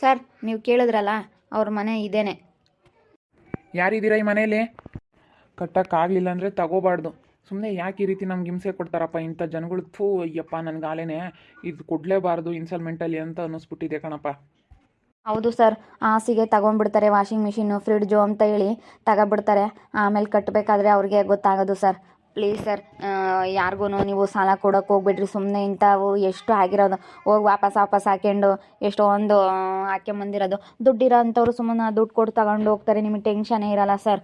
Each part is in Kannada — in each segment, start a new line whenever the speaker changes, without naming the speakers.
ಸರ್ ನೀವು ಕೇಳಿದ್ರಲ್ಲ ಅವ್ರ ಮನೆ ಇದೇನೆ.
ಯಾರಿದ್ದೀರಾ ಈ ಮನೇಲಿ? ಕಟ್ಟೋಕ್ಕಾಗಲಿಲ್ಲ ಅಂದರೆ ತಗೋಬಾರ್ದು. ಸುಮ್ಮನೆ ಯಾಕೆ ಈ ರೀತಿ ನಮ್ಗೆ ಹಿಂಸೆ ಕೊಡ್ತಾರಪ್ಪ ಇಂಥ ಜನಗಳು. ಥೂ ಅಯ್ಯಪ್ಪ, ನನಗಾಲೇನೆ ಇದು ಕೊಡಲೇಬಾರ್ದು ಇನ್ಸ್ಟಾಲ್ಮೆಂಟಲ್ಲಿ ಅಂತ ಅನ್ನಿಸ್ಬಿಟ್ಟಿದೆ ಕಣಪ್ಪ.
ಹೌದು ಸರ್, ಆಸೆಗೆ ತಗೊಂಡ್ಬಿಡ್ತಾರೆ ವಾಷಿಂಗ್ ಮಿಷಿನ್ನು ಫ್ರಿಡ್ಜು ಅಂತ ಹೇಳಿ ತಗೊಬಿಡ್ತಾರೆ. ಆಮೇಲೆ ಕಟ್ಟಬೇಕಾದ್ರೆ ಅವ್ರಿಗೆ ಗೊತ್ತಾಗೋದು ಸರ್. ಪ್ಲೀಸ್ ಸರ್, ಯಾರಿಗೂ ನೀವು ಸಾಲ ಕೊಡೋಕೆ ಹೋಗ್ಬಿಡ್ರಿ. ಸುಮ್ಮನೆ ಇಂಥವು ಎಷ್ಟು ಆಗಿರೋದು ಹೋಗಿ ವಾಪಸ್ ಹಾಕ್ಕೊಂಡು ಎಷ್ಟೊಂದು ಹಾಕ್ಕೊಂಬಂದಿರೋದು. ದುಡ್ಡಿರೋ ಅಂಥವ್ರು ಸುಮ್ಮನೆ ದುಡ್ಡು ಕೊಟ್ಟು ತಗೊಂಡು ಹೋಗ್ತಾರೆ. ನಿಮಗೆ ಟೆನ್ಷನೇ ಇರಲ್ಲ ಸರ್.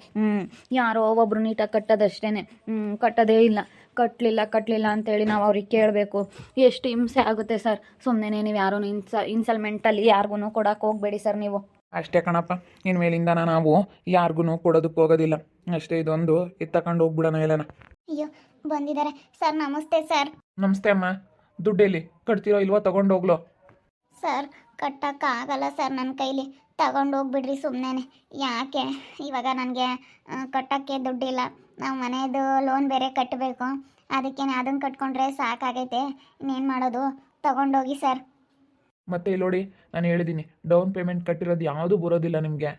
ಯಾರೋ ಒಬ್ಬೊಬ್ರು ನೀಟಾಗಿ ಕಟ್ಟೋದಷ್ಟೇ. ಕಟ್ಟೋದೇ ಇಲ್ಲ. ಕಟ್ಟಲಿಲ್ಲ ಅಂತೇಳಿ ನಾವು ಅವ್ರಿಗೆ ಕೇಳಬೇಕು. ಎಷ್ಟು ಹಿಂಸೆ ಆಗುತ್ತೆ ಸರ್. ಸುಮ್ಮನೆ ನೀವು ಯಾರೂ ಇನ್ಸ್ಟಾಲ್ಮೆಂಟಲ್ಲಿ ಯಾರಿಗೂ ಕೊಡೋಕೆ ಹೋಗಬೇಡಿ ಸರ್ ನೀವು.
ಅಷ್ಟೇ ಕಣಪ್ಪ, ಇನ್ಮೇಲಿಂದ ನಾವು ಯಾರಿಗೂ ಕೊಡೋದಕ್ಕೆ ಹೋಗೋದಿಲ್ಲ ಅಷ್ಟೇ. ಇದೊಂದು ತಗೊಂಡು ಹೋಗ್ಬಿಡೋಣ ಎಲ್ಲನ.
ಅಯ್ಯೋ ಬಂದಿದ್ದಾರೆ ಸರ್. ನಮಸ್ತೆ ಸರ್.
ನಮಸ್ತೆ ಅಮ್ಮ. ದುಡ್ಡೆಲ್ಲಿ ಕಟ್ತೀರೋ ಇಲ್ವೋ ತಗೊಂಡು ಹೋಗ್ಲೋ?
ಸರ್ ಕಟ್ಟೋಕ್ಕಾಗಲ್ಲ ಸರ್ ನನ್ನ ಕೈಲಿ. ತಗೊಂಡು ಹೋಗ್ಬಿಡ್ರಿ ಸುಮ್ಮನೆ. ಯಾಕೆ ಇವಾಗ ನನಗೆ ಕಟ್ಟೋಕ್ಕೆ ದುಡ್ಡಿಲ್ಲ. ನಾವು ಮನೆಯದು ಲೋನ್ ಬೇರೆ ಕಟ್ಟಬೇಕು. ಅದಕ್ಕೆ ಅದನ್ನು ಕಟ್ಕೊಂಡ್ರೆ ಸಾಕಾಗೈತೆ. ಇನ್ನೇನು ಮಾಡೋದು? ತಗೊಂಡೋಗಿ ಸರ್.
ಮತ್ತೆ ಇಲ್ಲಿ ನೋಡಿ, ನಾನು ಹೇಳಿದ್ದೀನಿ ಡೌನ್ ಪೇಮೆಂಟ್ ಕಟ್ಟಿರೋದು ಯಾವುದೂ ಬರೋದಿಲ್ಲ ನಿಮಗೆ.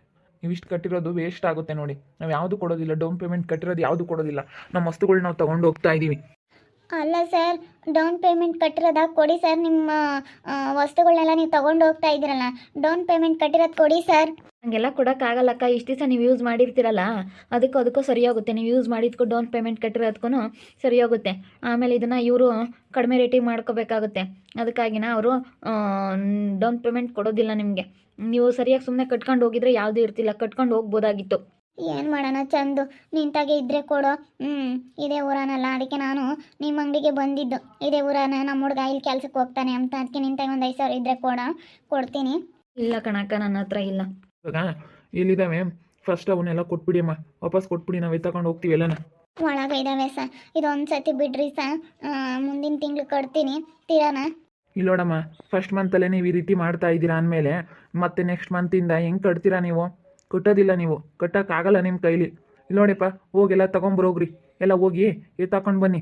ನೀವಿಷ್ಟು ಕಟ್ಟಿರೋದು ವೇಸ್ಟ್ ಆಗುತ್ತೆ ನೋಡಿ. ನಾವು ಯಾವುದು ಕೊಡೋದಿಲ್ಲ. ಡೌನ್ ಪೇಮೆಂಟ್ ಕಟ್ಟಿರೋದು ಯಾವುದು ಕೊಡೋದಿಲ್ಲ. ನಮ್ಮ ವಸ್ತುಗಳು ನಾವು ತೊಗೊಂಡು ಹೋಗ್ತಾ ಇದ್ದೀವಿ.
ಅಲ್ಲ ಸರ್, ಡೌನ್ ಪೇಮೆಂಟ್ ಕಟ್ಟಿರೋದಾಗ ಕೊಡಿ ಸರ್. ನಿಮ್ಮ ವಸ್ತುಗಳನ್ನೆಲ್ಲ ನೀವು ತೊಗೊಂಡು ಹೋಗ್ತಾ ಇದ್ದೀರಲ್ಲ, ಡೌನ್ ಪೇಮೆಂಟ್ ಕಟ್ಟಿರೋದು ಕೊಡಿ ಸರ್.
ಹಂಗೆಲ್ಲ ಕೊಡೋಕ್ಕಾಗಲ್ಲಕ್ಕ. ಇಷ್ಟು ದಿವಸ ನೀವು ಯೂಸ್ ಮಾಡಿರ್ತೀರಲ್ಲ, ಅದಕ್ಕೂ ಸರಿ ಹೋಗುತ್ತೆ. ನೀವು ಯೂಸ್ ಮಾಡಿದ್ಕೂ ಡೌನ್ ಪೇಮೆಂಟ್ ಕಟ್ಟಿರೋದಕ್ಕೂ ಸರಿ ಹೋಗುತ್ತೆ. ಆಮೇಲೆ ಇದನ್ನು ಇವರು ಕಡಿಮೆ ರೇಟಿಗೆ ಮಾಡ್ಕೋಬೇಕಾಗುತ್ತೆ. ಅದಕ್ಕಾಗಿನ ಅವರು ಡೌನ್ ಪೇಮೆಂಟ್ ಕೊಡೋದಿಲ್ಲ ನಿಮಗೆ. ನೀವು ಸರಿಯಾಗಿ ಸುಮ್ಮನೆ ಕಟ್ಕೊಂಡು ಹೋಗಿದ್ರೆ ಯಾವುದೂ ಇರ್ತಿಲ್ಲ. ಕಟ್ಕೊಂಡು ಹೋಗ್ಬೋದಾಗಿತ್ತು.
ಏನು ಮಾಡೋಣ ಚಂದು, ನಿಂತಾಗೆ ಇದ್ದರೆ ಕೊಡೋ. ಇದೇ ಊರನಲ್ಲ, ಅದಕ್ಕೆ ನಾನು ನಿಮ್ಮ ಅಂಗಡಿಗೆ ಬಂದಿದ್ದು. ಇದೇ ಊರನ, ನಮ್ಮ ಹುಡುಗ ಇಲ್ಲಿ ಕೆಲ್ಸಕ್ಕೆ ಹೋಗ್ತಾನೆ ಅಂತ. ಅದಕ್ಕೆ ನಿಂತಾಗೆ ಒಂದು 5,000 ಇದ್ದರೆ ಕೊಡ್ತೀನಿ.
ಇಲ್ಲ ಕಣಕ್ಕ, ನನ್ನ ಹತ್ರ ಇಲ್ಲ.
ಇವಾಗ ಇಲ್ಲಿದ್ದಾವೆ, ಫಸ್ಟ್ ಅವನ್ನೆಲ್ಲ ಕೊಟ್ಬಿಡಿ ಅಮ್ಮ. ವಾಪಸ್ ಕೊಟ್ಬಿಡಿ, ನಾವೇ ತಗೊಂಡು ಹೋಗ್ತೀವಿ ಎಲ್ಲನ.
ಒಳಗೆ ಇದ್ದಾವೆ ಸರ್. ಇದೊಂದು ಸತಿ ಬಿಡ್ರಿ ಸರ್. ಮುಂದಿನ ತಿಂಗಳು ಕಟ್ತೀನಿ. ತೀರಾನ?
ಇಲ್ಲೋಡಮ್ಮ, ಫಸ್ಟ್ ಮಂತಲ್ಲೇ ನೀವು ಈ ರೀತಿ ಮಾಡ್ತಾ ಇದ್ದೀರಾ ಅಂದಮೇಲೆ ಮತ್ತೆ ನೆಕ್ಸ್ಟ್ ಮಂತಿಂದ ಹೆಂಗೆ ಕಟ್ತೀರಾ ನೀವು? ಕಟ್ಟೋದಿಲ್ಲ ನೀವು. ಕಟ್ಟೋಕ್ಕಾಗಲ್ಲ ನಿಮ್ಮ ಕೈಲಿ. ಇಲ್ಲಿ ನೋಡಿಪ್ಪ, ಹೋಗೆಲ್ಲ ತೊಗೊಂಬರೋಗ್ರಿ. ಎಲ್ಲ ಹೋಗಿ ತಗೊಂಡು ಬನ್ನಿ.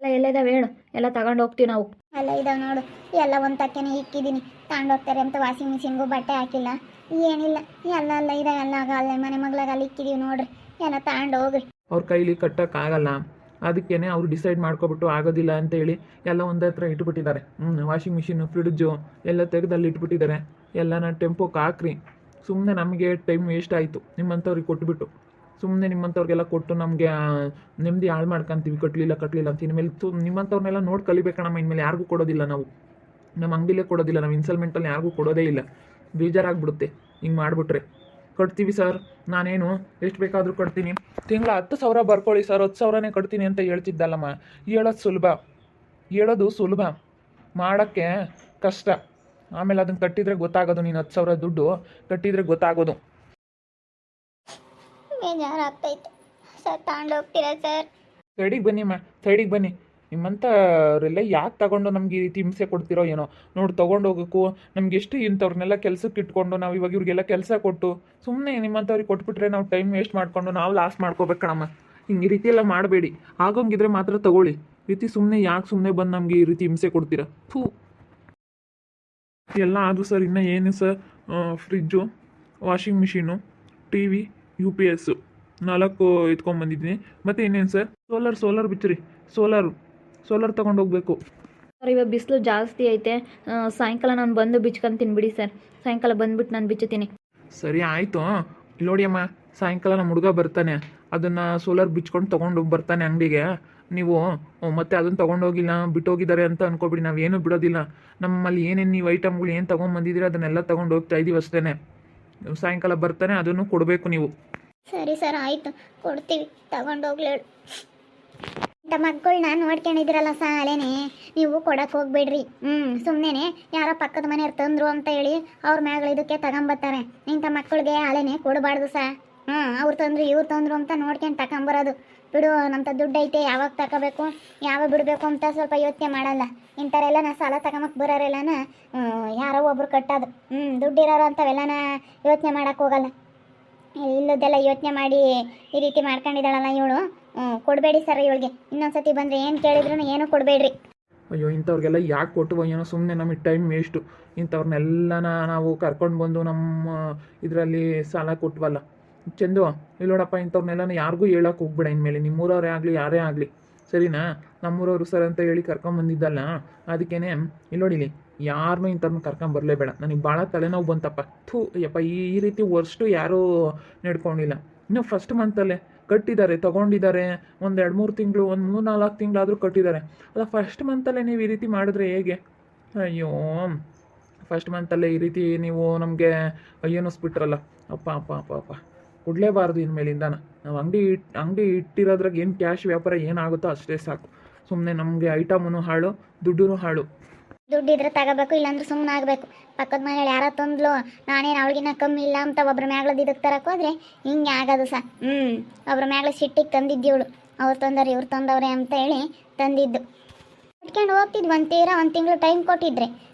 ಎಲ್ಲ ಇದಾವೆ ಹೇಳು, ಎಲ್ಲ ತಗೊಂಡು ಹೋಗ್ತೀವಿ ನಾವು.
ಎಲ್ಲ ಇದಾವೆ ನೋಡು. ಎಲ್ಲ ಒಂದು ತಕ್ಕನೆ ಇಕ್ಕಿದ್ದೀನಿ. ತಗೊಂಡೋಗ್ತಾರೆ ಅಂತ. ವಾಷಿಂಗ್ ಮಿಷಿನ್ಗೂ ಬಟ್ಟೆ ಹಾಕಿಲ್ಲ, ಏನಿಲ್ಲ. ಎಲ್ಲ ಇದಾವೆ. ಎಲ್ಲ ಅಲ್ಲೇ ಮನೆ ಮಗ್ಳಾಗ ಅಲ್ಲಿ ಇಕ್ಕಿದೀವಿ ನೋಡ್ರಿ. ಎಲ್ಲ ತಗೊಂಡು ಹೋಗ್ರಿ.
ಅವ್ರ ಕೈಲಿ ಕಟ್ಟೋಕ್ಕಾಗಲ್ಲ. ಅದಕ್ಕೇ ಅವ್ರು ಡಿಸೈಡ್ ಮಾಡ್ಕೊಬಿಟ್ಟು ಆಗೋದಿಲ್ಲ ಅಂತೇಳಿ ಎಲ್ಲ ಒಂದೇ ಹತ್ರ ಇಟ್ಬಿಟ್ಟಿದ್ದಾರೆ. ವಾಷಿಂಗ್ ಮಿಷಿನು ಫ್ರಿಡ್ಜು ಎಲ್ಲ ತೆಗೆದಲ್ಲಿ ಇಟ್ಬಿಟ್ಟಿದ್ದಾರೆ. ಎಲ್ಲನ ಟೆಂಪೋಕ್ಕೆ ಹಾಕ್ರಿ. ಸುಮ್ಮನೆ ನಮಗೆ ಟೈಮ್ ವೇಸ್ಟ್ ಆಯಿತು ನಿಮ್ಮಂಥವ್ರಿಗೆ ಕೊಟ್ಬಿಟ್ಟು. ಸುಮ್ಮನೆ ನಿಮ್ಮಂಥವ್ರಿಗೆಲ್ಲ ಕೊಟ್ಟು ನಮಗೆ ನೆಮ್ಮದಿ ಹಾಳು ಮಾಡ್ಕೊತೀವಿ. ಕಟ್ಟಲಿಲ್ಲ ಅಂತ. ಇನ್ಮೇಲೆ ನಿಮ್ಮಂಥವ್ರನ್ನೆಲ್ಲ ನೋಡಿ ಕಲಿಬೇಕಣಮ್ಮ. ಇನ್ಮೇಲೆ ಯಾರಿಗೂ ಕೊಡೋದಿಲ್ಲ ನಾವು. ನಮ್ಮ ಅಂಗಡಿಲೇ ಕೊಡೋದಿಲ್ಲ ನಾವು. ಇನ್ಸ್ಟಾಲ್ಮೆಂಟಲ್ಲಿ ಯಾರಿಗೂ ಕೊಡೋದೇ ಇಲ್ಲ. ಬೇಜಾರಾಗ್ಬಿಡುತ್ತೆ ಹಿಂಗೆ ಮಾಡಿಬಿಟ್ರೆ. ಕಟ್ತೀವಿ ಸರ್, ನಾನೇನು ಎಷ್ಟು ಬೇಕಾದರೂ ಕಟ್ತೀನಿ. ತಿಂಗಳ 10,000 ಬರ್ಕೊಳ್ಳಿ ಸರ್. 10,000ನೇ ಕಟ್ತೀನಿ ಅಂತ ಹೇಳ್ತಿದ್ದಲ್ಲಮ್ಮ. ಹೇಳೋದು ಸುಲಭ, ಮಾಡೋಕ್ಕೆ ಕಷ್ಟ. ಆಮೇಲೆ ಅದನ್ನು ಕಟ್ಟಿದರೆ ಗೊತ್ತಾಗೋದು. ನೀನು 10,000 ದುಡ್ಡು ಕಟ್ಟಿದರೆ ಗೊತ್ತಾಗೋದು.
ಬೇಜಾರಾಗ್ತೈತೆ ಸರ್. ತಗೊಂಡೋಗ್ತೀರಾ ಸರ್?
ಸೈಡಿಗೆ ಬನ್ನಿಮ್ಮ, ಸೈಡಿಗೆ ಬನ್ನಿ. ನಿಮ್ಮಂಥವರೆಲ್ಲ ಯಾಕೆ ತಗೊಂಡು ನಮ್ಗೆ ಈ ರೀತಿ ಹಿಂಸೆ ಕೊಡ್ತಿರೋ ಏನೋ. ನೋಡಿ, ತೊಗೊಂಡೋಗೋಕ್ಕೂ ನಮ್ಗೆ ಎಷ್ಟು ಇಂಥವ್ರನ್ನೆಲ್ಲ ಕೆಲಸಕ್ಕೆ ಇಟ್ಕೊಂಡು ನಾವು ಇವಾಗ ಇವ್ರಿಗೆಲ್ಲ ಕೆಲಸ ಕೊಟ್ಟು ಸುಮ್ಮನೆ ನಿಮ್ಮಂಥವ್ರಿಗೆ ಕೊಟ್ಬಿಟ್ರೆ ನಾವು ಟೈಮ್ ವೇಸ್ಟ್ ಮಾಡಿಕೊಂಡು ನಾವು ಲಾಸ್ ಮಾಡ್ಕೋಬೇಕು ಕಣಮ್ಮ. ಹಿಂಗೆ ಈ ರೀತಿ ಎಲ್ಲ ಮಾಡಬೇಡಿ. ಆಗೋಂಗಿದ್ರೆ ಮಾತ್ರ ತಗೊಳ್ಳಿ. ರೀತಿ ಸುಮ್ಮನೆ ಯಾಕೆ ಸುಮ್ಮನೆ ಬಂದು ನಮಗೆ ಈ ರೀತಿ ಹಿಂಸೆ ಕೊಡ್ತೀರಾ? ಥೂ. ಎಲ್ಲ ಆದರೂ ಸರ್, ಇನ್ನೂ ಏನು sir? Fridge, washing machine, TV, UPS 4 ಎತ್ಕೊಂಡ್ಬಂದಿದ್ದೀನಿ. ಮತ್ತು ಇನ್ನೇನು ಸರ್? ಸೋಲಾರ್ ಬಿಚ್ಚಿರಿ. ಸೋಲಾರ್ ತೊಗೊಂಡು ಹೋಗ್ಬೇಕು
ಸರ್. ಇವಾಗ ಬಿಸಿಲು ಜಾಸ್ತಿ ಐತೆ. ಸಾಯಂಕಾಲ ನಾನು ಬಂದು ಬಿಚ್ಕೊಂತೀನಿ ಬಿಡಿ ಸರ್. ಸಾಯಂಕಾಲ ಬಂದುಬಿಟ್ಟು ನಾನು ಬಿಚ್ಚುತ್ತೀನಿ.
ಸರಿ ಆಯಿತು. ನೋಡಿ ಅಮ್ಮ, ಸಾಯಂಕಾಲ ನಮ್ಮ ಹುಡುಗ ಬರ್ತಾನೆ. ಅದನ್ನು ಸೋಲಾರ್ ಬಿಚ್ಕೊಂಡು ತೊಗೊಂಡು ಬರ್ತಾನೆ ಅಂಗಡಿಗೆ. ನೀವು ಮತ್ತೆ ಅದನ್ನು ತೊಗೊಂಡೋಗಿಲ್ಲ, ಬಿಟ್ಟೋಗಿದ್ದಾರೆ ಅಂತ ಅಂದ್ಕೊಬಿಡಿ. ನಾವೇನು ಬಿಡೋದಿಲ್ಲ. ನಮ್ಮಲ್ಲಿ ಏನೇನು ನೀವು ಐಟಮ್ಗಳು ಏನು ತೊಗೊಂಡ್ಬಂದಿದ್ದೀರ ಅದನ್ನೆಲ್ಲ ತೊಗೊಂಡು ಹೋಗ್ತಾ ಇದ್ದೀವಿ ಅಷ್ಟೇ. ಸಾಯಂಕಾಲ ಬರ್ತಾನೆ, ಅದನ್ನು ಕೊಡಬೇಕು ನೀವು.
ಸರಿ ಸರ್, ಆಯಿತು, ಕೊಡ್ತೀವಿ. ತಗೊಂಡೋಗ್ಲಿ. ಮಕ್ಕಳನ್ನ ನೋಡ್ಕೊಂಡಿದ್ದೀರಲ್ಲ ಸಾಲೇನೆ, ನೀವು ಕೊಡಕ್ಕೆ ಹೋಗ್ಬೇಡ್ರಿ. ಸುಮ್ಮನೆ ಯಾರೋ ಪಕ್ಕದ ಮನೆಯವ್ರು ತಂದರು ಅಂತ ಹೇಳಿ ಅವ್ರ ಮ್ಯಾಗಳ ಇದಕ್ಕೆ ತಗೊಂಬತ್ತಾರೆ. ಇಂಥ ಮಕ್ಕಳಿಗೆ ಹಾಲೇನೆ ಕೊಡಬಾರ್ದು ಸರ್. ಅವ್ರು ತಂದರು ಇವ್ರು ತಂದರು ಅಂತ ನೋಡ್ಕೊಂಡು ತಗೊಂಬರೋದು ಬಿಡು. ನಮ್ಮಂಥ ದುಡ್ಡು ಐತೆ, ಯಾವಾಗ ತಗೋಬೇಕು ಯಾವಾಗ ಬಿಡಬೇಕು ಅಂತ ಸ್ವಲ್ಪ ಯೋಚನೆ ಮಾಡಲ್ಲ. ಇಂಥವ್ರೆಲ್ಲ ಸಾಲ ತಗೊಂಬಕ್ಕೆ ಬರೋರೆಲ್ಲನ ಯಾರೋ ಒಬ್ರು ಕಟ್ಟೋದು. ದುಡ್ಡಿರೋರು ಅಂಥವೆಲ್ಲನ ಯೋಚನೆ ಮಾಡೋಕ್ಕೆ ಹೋಗಲ್ಲ. ಇಲ್ಲದೆಲ್ಲ ಯೋಚನೆ ಮಾಡಿ ಈ ರೀತಿ ಮಾಡ್ಕೊಂಡಿದ್ದಾಳಲ್ಲ ಇವಳು. ಕೊಡಬೇಡಿ ಸರ್ ಇವಳಿಗೆ. ಇನ್ನೊಂದ್ಸತಿ ಬಂದರೆ ಏನು ಕೇಳಿದ್ರು ಏನೂ ಕೊಡಬೇಡ್ರಿ.
ಅಯ್ಯೋ ಇಂಥವ್ರಿಗೆಲ್ಲ ಯಾಕೆ ಕೊಟ್ಟು ಏನೋ ಸುಮ್ಮನೆ ನಮಗೆ ಟೈಮ್ ವೇಸ್ಟು. ಇಂಥವ್ರನ್ನೆಲ್ಲ ನಾವು ಕರ್ಕೊಂಡು ಬಂದು ನಮ್ಮ ಇದರಲ್ಲಿ ಸಾಲ ಕೊಟ್ವಲ್ಲ. ಚಂದು ಇಲ್ಲಿ ನೋಡಪ್ಪ, ಇಂಥವ್ರನ್ನೆಲ್ಲ ಯಾರಿಗೂ ಹೇಳೋಕೆ ಹೋಗ್ಬೇಡ ಇನ್ಮೇಲೆ, ನಿಮ್ಮೂರವರೇ ಆಗಲಿ ಯಾರೇ ಆಗಲಿ, ಸರಿನಾ? ನಮ್ಮೂರವರು ಸರ್ ಅಂತ ಹೇಳಿ ಕರ್ಕೊಂಬಂದಿದ್ದಲ್ಲ, ಅದಕ್ಕೇನೆ ಇಲ್ಲಿ ನೋಡಿಲಿ, ಯಾರನ್ನೂ ಇಂಥವ್ರನ್ನ ಕರ್ಕೊಂಬರಲೇಬೇಡ. ನನಗೆ ಭಾಳ ತಲೆನೋವು ಬಂತಪ್ಪ. ಥೂ ಯಪ್ಪ, ಈ ರೀತಿ ವರ್ಷು ಯಾರೂ ನಡ್ಕೊಂಡಿಲ್ಲ. ಇನ್ನು ಫಸ್ಟ್ ಮಂತಲ್ಲೇ ಕಟ್ಟಿದ್ದಾರೆ, ತೊಗೊಂಡಿದ್ದಾರೆ, ಒಂದು 2-3 ತಿಂಗಳು, ಒಂದು 3-4 ತಿಂಗಳಾದರೂ ಕಟ್ಟಿದ್ದಾರೆ. ಅಲ್ಲ, ಫಸ್ಟ್ ಮಂತಲ್ಲೇ ನೀವು ಈ ರೀತಿ ಮಾಡಿದ್ರೆ ಹೇಗೆ? ಅಯ್ಯೋ, ಫಸ್ಟ್ ಮಂತಲ್ಲೇ ಈ ರೀತಿ ನೀವು ನಮಗೆ ಅಯ್ಯನಿಸ್ಬಿಟ್ರಲ್ಲ. ಅಪ್ಪ ಅಪ್ಪ ಅಪ್ಪ ಅಪ್ಪ, ಕೊಡಲೇಬಾರ್ದು ಇನ್ಮೇಲಿಂದಾನ. ನಾವು ಅಂಗಡಿ ಇಟ್ಟಿರೋದ್ರಾಗ ಏನು ಕ್ಯಾಶ್ ವ್ಯಾಪಾರ ಏನಾಗುತ್ತೋ ಅಷ್ಟೇ ಸಾಕು. ಸುಮ್ಮನೆ ನಮಗೆ ಐಟಮೂ ಹಾಳು, ದುಡ್ಡು ಹಾಳು.
ದುಡ್ಡಿದ್ರೆ ತಗೋಬೇಕು, ಇಲ್ಲಾಂದ್ರೆ ಸುಮ್ಮನೆ ಆಗಬೇಕು. ಪಕ್ಕದ ಮನೇಲಿ ಯಾರ ತಂದ್ಲು, ನಾನೇನು ಅವಳಿಗಿನ್ನ ಕಮ್ಮಿ ಇಲ್ಲ ಅಂತ ಒಬ್ರ ಮ್ಯಾಗ್ಳದ ಇದಕ್ಕೆ ತರಕ್ಕೆ ಹೋದ್ರೆ ಹಿಂಗೆ ಆಗೋದು ಸಹ. ಒಬ್ರ ಮ್ಯಾಗ್ಳ ಸಿಟ್ಟಿಗೆ ತಂದಿದ್ದೀವಳು, ಅವ್ರು ತಂದವ್ರು ಇವ್ರು ತಂದವ್ರೆ ಅಂತ ಹೇಳಿ ತಂದಿದ್ದು. ಇಟ್ಕೊಂಡು ಹೋಗ್ತಿದ್ವಿ. ಒಂದು ತಿಂಗಳು ಟೈಮ್ ಕೊಟ್ಟಿದ್ರೆ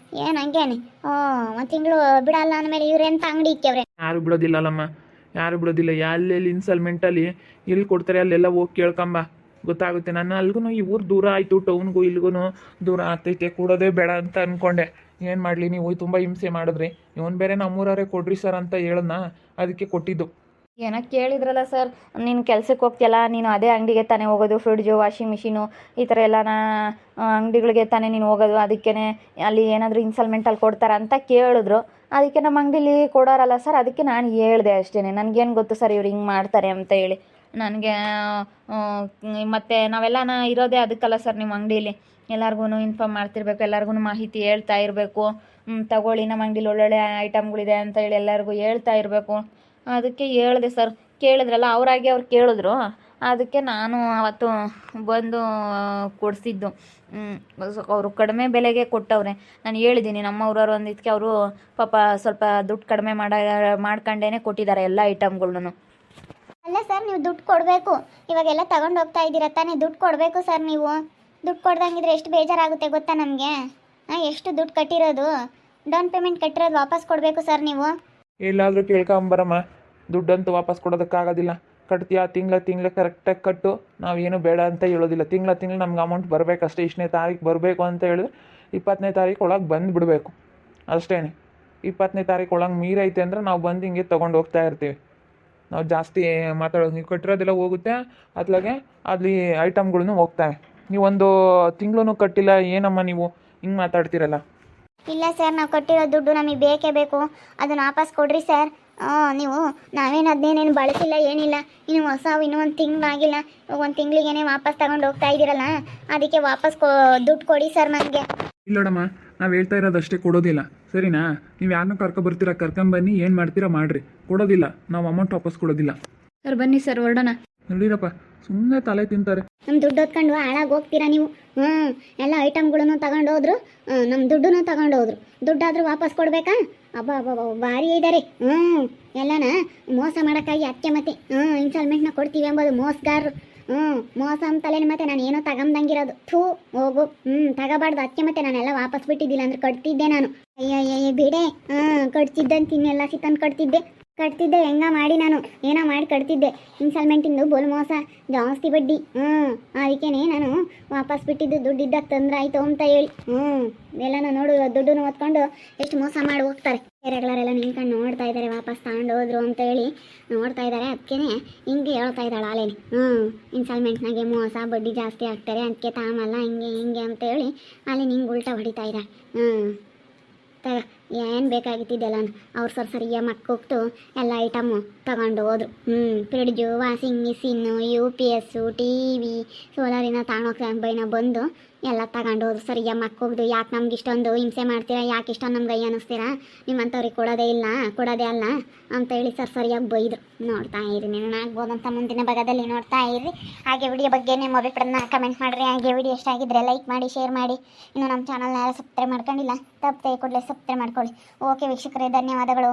ಏನು ಹಂಗೇನೆ. ಒಂದು ತಿಂಗಳು ಬಿಡಲ್ಲ ಅಂದಮೇಲೆ ಇವ್ರೆಂತ ಅಂಗಡಿ ಇಕ್ಕವ್ರೆ.
ಯಾರು ಬಿಡೋದಿಲ್ಲಲ್ಲಮ್ಮ, ಯಾರು ಬಿಡೋದಿಲ್ಲ. ಎಲ್ಲೆಲ್ಲಿ ಇನ್ಸ್ಟಾಲ್ಮೆಂಟಲ್ಲಿ ಎಲ್ಲಿ ಕೊಡ್ತಾರೆ ಅಲ್ಲೆಲ್ಲ ಹೋಗಿ ಕೇಳ್ಕೊಂಬ, ಗೊತ್ತಾಗುತ್ತೆ. ನನ್ನ ಅಲ್ಗೂ ಈ ಊರು ದೂರ ಆಯಿತು, ಟೌನ್ಗೂ ಇಲ್ಗೂ ದೂರ ಆಗ್ತೈತೆ, ಕೊಡೋದೇ ಬೇಡ ಅಂತ ಅಂದ್ಕೊಂಡೆ. ಏನು ಮಾಡಲಿ, ನೀವು ತುಂಬ ಹಿಂಸೆ ಮಾಡಿದ್ರಿ. ಇವನು ಬೇರೆ ನಮ್ಮೂರವರೇ ಕೊಡ್ರಿ ಸರ್ ಅಂತ ಹೇಳದ್ನ, ಅದಕ್ಕೆ ಕೊಟ್ಟಿದ್ದು.
ಏನೋ ಕೇಳಿದ್ರಲ್ಲ ಸರ್, ನೀನು ಕೆಲ್ಸಕ್ಕೆ ಹೋಗ್ತಿಯಲ್ಲ, ನೀನು ಅದೇ ಅಂಗಡಿಗೆ ತಾನೇ ಹೋಗೋದು, ಫ್ರಿಡ್ಜು, ವಾಷಿಂಗ್ ಮಿಷಿನು ಈ ಥರ ಎಲ್ಲ ಅಂಗಡಿಗಳಿಗೆ ತಾನೇ ನೀನು ಹೋಗೋದು, ಅದಕ್ಕೇ ಅಲ್ಲಿ ಏನಾದರೂ ಇನ್ಸ್ಟಾಲ್ಮೆಂಟಲ್ಲಿ ಕೊಡ್ತಾರ ಅಂತ ಕೇಳಿದ್ರು. ಅದಕ್ಕೆ ನಮ್ಮ ಅಂಗಡಿಲಿ ಕೊಡೋರಲ್ಲ ಸರ್, ಅದಕ್ಕೆ ನಾನು ಹೇಳ್ದೆ ಅಷ್ಟೇ. ನನಗೇನು ಗೊತ್ತು ಸರ್ ಇವ್ರು ಹಿಂಗೆ ಮಾಡ್ತಾರೆ ಅಂತ ಹೇಳಿ. ನನಗೆ ಮತ್ತು ನಾವೆಲ್ಲ ಇರೋದೇ ಅದಕ್ಕಲ್ಲ ಸರ್, ನಿಮ್ಮ ಅಂಗಡೀಲಿ ಎಲ್ಲರಿಗೂ ಇನ್ಫಾರ್ಮ್ ಮಾಡ್ತಿರ್ಬೇಕು, ಎಲ್ಲರಿಗೂ ಮಾಹಿತಿ ಹೇಳ್ತಾ ಇರಬೇಕು. ತಗೊಳ್ಳಿ, ನಮ್ಮ ಅಂಗಡೀಲಿ ಒಳ್ಳೊಳ್ಳೆ ಐಟಮ್ಗಳಿದೆ ಅಂತ ಹೇಳಿ ಎಲ್ಲರಿಗೂ ಹೇಳ್ತಾ ಇರಬೇಕು. ಅದಕ್ಕೆ ಹೇಳಿದೆ ಸರ್. ಕೇಳಿದ್ರಲ್ಲ, ಅವರಾಗಿ ಅವ್ರು ಕೇಳಿದ್ರು, ಅದಕ್ಕೆ ನಾನು ಅವತ್ತು ಬಂದು ಕೊಡಿಸಿದ್ದು. ಅವರು ಕಡಿಮೆ ಬೆಲೆಗೆ ಕೊಟ್ಟವ್ರೆ. ನಾನು ಹೇಳಿದ್ದೀನಿ, ನಮ್ಮವ್ರವ್ರು ಅಂದಿದ್ದಕ್ಕೆ ಅವರು ಪಾಪ ಸ್ವಲ್ಪ ದುಡ್ಡು ಕಡಿಮೆ ಮಾಡ್ಕೊಂಡೇ ಕೊಟ್ಟಿದ್ದಾರೆ ಎಲ್ಲ ಐಟಮ್ಗಳ್ನು.
ಅಲ್ಲ ಸರ್, ನೀವು ದುಡ್ಡು ಕೊಡಬೇಕು. ಇವಾಗೆಲ್ಲ ತಗೊಂಡು ಹೋಗ್ತಾ ಇದ್ದೀರಾ ತಾನೇ, ದುಡ್ಡು ಕೊಡಬೇಕು ಸರ್. ನೀವು ದುಡ್ಡು ಕೊಡ್ದಂಗಿದ್ರೆ ಎಷ್ಟು ಬೇಜಾರಾಗುತ್ತೆ ಗೊತ್ತಾ ನಮಗೆ. ಎಷ್ಟು ದುಡ್ಡು ಕಟ್ಟಿರೋದು, ಡೌನ್ ಪೇಮೆಂಟ್ ಕಟ್ಟಿರೋದು ವಾಪಸ್ ಕೊಡಬೇಕು ಸರ್ ನೀವು.
ಎಲ್ಲಾದರೂ ಕೇಳ್ಕೊಂಬರಮ್ಮ, ದುಡ್ಡಂತೂ ವಾಪಸ್ ಕೊಡೋದಕ್ಕಾಗೋದಿಲ್ಲ. ಕಟ್ತೀಯಾ ತಿಂಗಳ ಕರೆಕ್ಟಾಗಿ ಕಟ್ಟು, ನಾವೇನು ಬೇಡ ಅಂತ ಹೇಳೋದಿಲ್ಲ. ತಿಂಗಳ ನಮ್ಗೆ ಅಮೌಂಟ್ ಬರಬೇಕಷ್ಟೇ. ಇಷ್ಟನೇ ತಾರೀಕು ಬರಬೇಕು ಅಂತ ಹೇಳಿದ್ರೆ 20ನೇ ತಾರೀಕು ಒಳಗೆ ಬಂದು ಬಿಡಬೇಕು ಅಷ್ಟೇ. 20ನೇ ತಾರೀಕು ಒಳಗೆ ಮೀರೈತೆ ಅಂದರೆ ನಾವು ಬಂದು ಹಿಂಗೆ ತೊಗೊಂಡು ಹೋಗ್ತಾ ಇರ್ತೀವಿ. ನಾವು ಜಾಸ್ತಿ ಮಾತಾಡೋದು, ನೀವು ಕಟ್ಟಿರೋದೆಲ್ಲ ಹೋಗುತ್ತೆ, ಅದ್ಲಾಗೆ ಅಲ್ಲಿ ಐಟಮ್ಗಳೂ ಹೋಗ್ತವೆ. ನೀವೊಂದು ತಿಂಗಳೂ ಕಟ್ಟಿಲ್ಲ, ಏನಮ್ಮ ನೀವು ಹಿಂಗೆ ಮಾತಾಡ್ತೀರಲ್ಲ?
ಇಲ್ಲ ಸರ್, ನಾವು ಕಟ್ಟಿರೋ ದುಡ್ಡು ನಮಗೆ ಬೇಕೇ ಬೇಕು. ಅದನ್ನು ವಾಪಸ್ ಕೊಡ್ರಿ ಸರ್. ನಾವೇನು ಅದನ್ನೇನೇನು ಬಳಸಿಲ್ಲ, ಏನಿಲ್ಲ. ಇನ್ನು ಇನ್ನೂ ಒಂದು ತಿಂಗಳಾಗಿಲ್ಲ. ಒಂದು ತಿಂಗಳಿಗೇನೆ ವಾಪಸ್ ತಗೊಂಡು ಹೋಗ್ತಾ ಇದ್ದೀರಲ್ಲ, ಅದಕ್ಕೆ ವಾಪಸ್ ದುಡ್ಡು ಕೊಡಿ ಸರ್ ನನಗೆ.
ಇಲ್ಲ ನೋಡಮ್ಮ, ನಾವು ಹೇಳ್ತಾ ಇರೋದಷ್ಟೇ, ಕೊಡೋದಿಲ್ಲ, ಸರಿನಾ? ನೀವು ಯಾರನ್ನೂ ಕರ್ಕೊಬರ್ತೀರಾ, ಕರ್ಕೊಂಬನ್ನಿ, ಏನು ಮಾಡ್ತೀರಾ ಮಾಡಿರಿ, ಕೊಡೋದಿಲ್ಲ. ನಾವು ಅಮೌಂಟ್ ವಾಪಸ್ ಕೊಡೋದಿಲ್ಲ.
ಸರ್ ಬನ್ನಿ ಸರ್, ಹೊರಡೋಣ.
ನೋಡಿರಪ್ಪ, ಸುಮ್ಮನೆ ತಲೆ ತಿಂತಾರೆ.
ನಮ್ಮ ದುಡ್ಡು ಹೊತ್ಕೊಂಡು ಹಾಳಾಗಿ ಹೋಗ್ತೀರಾ ನೀವು. ಎಲ್ಲ ಐಟಮ್ಗಳನ್ನು ತಗೊಂಡೋದ್ರು, ನಮ್ಮ ದುಡ್ಡನ್ನು ತಗೊಂಡೋದ್ರು. ದುಡ್ಡಾದರೂ ವಾಪಸ್ ಕೊಡಬೇಕಾ? ಅಬ್ಬಾ ಭಾರಿ ಇದ್ದಾರೆ. ಎಲ್ಲನ ಮೋಸ ಮಾಡೋಕ್ಕಾಗಿ ಅತ್ತೆ ಮತ್ತೆ ಇನ್ಸ್ಟಾಲ್ಮೆಂಟ್ನ ಕೊಡ್ತೀವಿ ಎಂಬುದು ಮೋಸಗಾರರು. ಮೋಸ ಅಂತಲೇ ಮತ್ತೆ ನಾನು ಏನೋ ತಗೊಂಬಂಗಿರೋದು. ಥೂ ಹೋಗು. ತಗೋಬಾರ್ದು ಅದಕ್ಕೆ ಮತ್ತೆ ನಾನೆಲ್ಲ ವಾಪಸ್ ಬಿಟ್ಟಿದ್ದಿಲ್ಲ ಅಂದ್ರೆ ಕಟ್ತಿದ್ದೆ ನಾನು. ಅಯ್ಯ ಬಿಡೆ. ಕಟ್ತಿದ್ದಂತ ಇನ್ನೆಲ್ಲ ಸಿತ್ತಂದು ಕಟ್ತಿದ್ದೆ ಹೆಂಗ ಮಾಡಿ ನಾನು ಏನೋ ಮಾಡಿ ಕಟ್ತಿದ್ದೆ. ಇನ್ಸ್ಟಾಲ್ಮೆಂಟಿಂದು ಬೋಲ್ ಮೋಸ, ಜಾಸ್ತಿ ಬಡ್ಡಿ. ಅದಕ್ಕೇನೆ ನಾನು ವಾಪಸ್ ಬಿಟ್ಟಿದ್ದು. ದುಡ್ಡಿದ್ದಾಗ ತೊಂದರೆ ಆಯಿತು ಅಂತ ಹೇಳಿ. ಎಲ್ಲನೂ ನೋಡು, ದುಡ್ಡನ್ನು ಹೊತ್ಕೊಂಡು ಎಷ್ಟು ಮೋಸ ಮಾಡಿ ಹೋಗ್ತಾರೆ. ಬೇರೆಗಳೆಲ್ಲ ನಿಂತ್ಕೊಂಡು ನೋಡ್ತಾ ಇದ್ದಾರೆ, ವಾಪಸ್ ತಗೊಂಡು ಹೋದ್ರು ಅಂತ ಹೇಳಿ ನೋಡ್ತಾ ಇದ್ದಾರೆ. ಅದಕ್ಕೇ ಹಿಂಗೆ ಹೇಳ್ತಾ ಇದ್ದಾಳೆ ಆಲೇನೆ. ಇನ್ಸ್ಟಾಲ್ಮೆಂಟ್ನಾಗೆ ಮೋಸ, ಬಡ್ಡಿ ಜಾಸ್ತಿ ಆಗ್ತಾರೆ, ಅದಕ್ಕೆ ತಾಮಲ್ಲ ಹಿಂಗೆ ಅಂತ ಹೇಳಿ ಅಲ್ಲಿ ನಿಂಗೆ ಉಲ್ಟಾ ಹೊಡಿತಾ ಇದ್ದಾರೆ. ಏನು ಬೇಕಾಗಿತ್ತಿದ್ದೆಲ್ಲ ಅವ್ರು ಸರಿಯಾಗಿ ಮಕ್ಕೋಗ್ತು ಎಲ್ಲ ಐಟಮು ತಗೊಂಡು ಹೋದ್ರು. Fridge, washing machine, UPS, TV, ಸೋಲಾರಿನ ತಗೊಳಕ್ಕೆ ಬೈನ ಬಂದು ಎಲ್ಲ ತಗೊಂಡು ಹೋದ್ರು. ಸರಿಯಾಗಿ ಮಕ್ಕೋಗ್ದು. ಯಾಕೆ ನಮ್ಗೆ ಇಷ್ಟೊಂದು ಹಿಂಸೆ ಮಾಡ್ತೀರಾ, ಯಾಕೆ ಇಷ್ಟೊಂದು ನಮ್ಗೆ ಅನ್ನಿಸ್ತೀರಾ, ನಿಮ್ಮಂಥವ್ರಿಗೆ ಕೊಡೋದೇ ಅಲ್ಲ ಅಂತ ಹೇಳಿ ಸರಿಯಾಗಿ ಬೈದರು. ನೋಡ್ತಾ ಇರಿ, ಆಗ್ಬೋದಂತ ಮುಂದಿನ ಭಾಗದಲ್ಲಿ ನೋಡ್ತಾ ಇರಿ. ಹಾಗೆ ವಿಡಿಯೋ ಬಗ್ಗೆ ನಿಮ್ಮ ಅಭಿಪ್ರಾಯನ ಕಮೆಂಟ್ ಮಾಡಿರಿ. ಹಾಗೆ ವಿಡಿಯೋ ಇಷ್ಟ ಆಗಿದ್ದರೆ ಲೈಕ್ ಮಾಡಿ, ಶೇರ್ ಮಾಡಿ. ಇನ್ನು ನಮ್ಮ ಚಾನಲ್ನ ಯಾರು ಸಬ್ಸ್ಕ್ರೈಬ್ ಮಾಡ್ಕೊಂಡಿಲ್ಲ, ತಪ್ಪದೆ ಕೂಡಲೇ ಸಬ್ಸ್ಕ್ರೈಬ್ ಮಾಡ್ಕೊಳ್ಳಿ. ಓಕೆ ವೀಕ್ಷಕರೇ, ಧನ್ಯವಾದಗಳು.